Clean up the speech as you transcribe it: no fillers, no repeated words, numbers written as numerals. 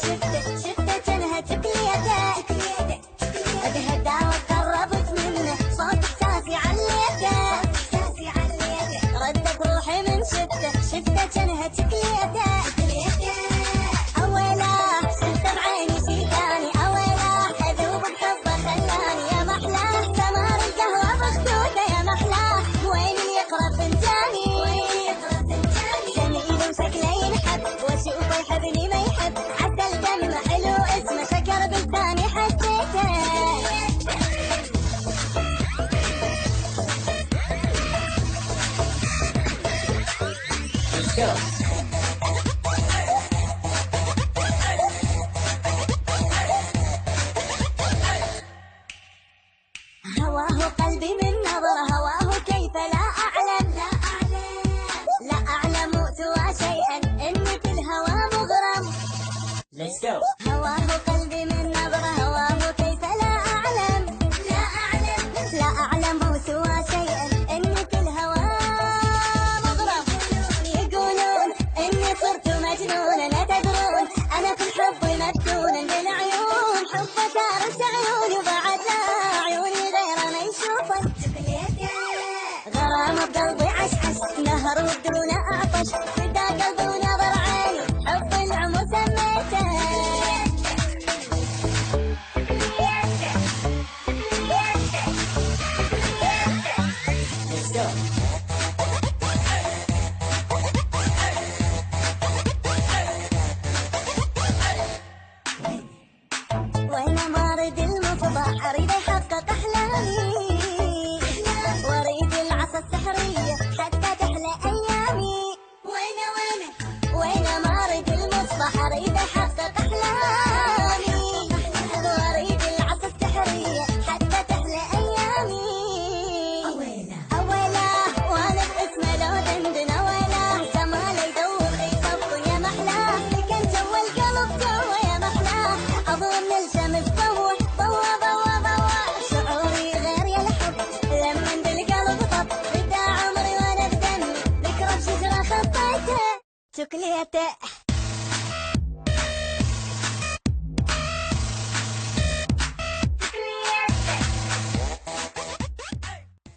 شفته كانها تكليته اتهدى وقربت منه صوت احساسي عليته ردت روحي من شفته كانها تكليته اويله شفته بعيني شي ثاني اويله اذوب بحبه خلاني يا محلاه ثمر القهوه بخدوده يا محلاه وين اللي يقرا فنجاني سن ايده وشكله ينحب واشوفه يحبني ما يحب عسل دم حلو اسمه شكر بلساني حسيته هواه قلبي من نظره هواه كيف لا أعلم لا أعلم سوى شيئا إني في الهوى مغرم Let's go. هواه قلبي من نظره هواه كيف لا أعلم لا أعلم سوى شيئا إني في الهوى مغرم يقولون إني صرت مجنونا لا تدرون أنا في الحب مفتونا بالعيون حبك دارس عيوني وبعد عيوني غير ما يشوفك غرام بقلبي عشعش نهر ودون أعطش فدا قلبي ونظر عيني حب العمر سميته Let's go. وانا مارد المصباح اريد يحقق احلامي واريد العصا السحريه حتى تحلى ايامي وانا مارد المصباح اريد يحقق احلامي واريد العصا السحريه حتى تحلى ايامي اويله وانا باسمه لو دندن اويله جماله يدور يصف يا محلاه سكن جوا القلب جوا يا محلاه اظن الشمس ضوى شعوري غير يا الحب لما بالقلب طب بدا عمري وانا بدمي ذكرى بشجره خطيته شوكليته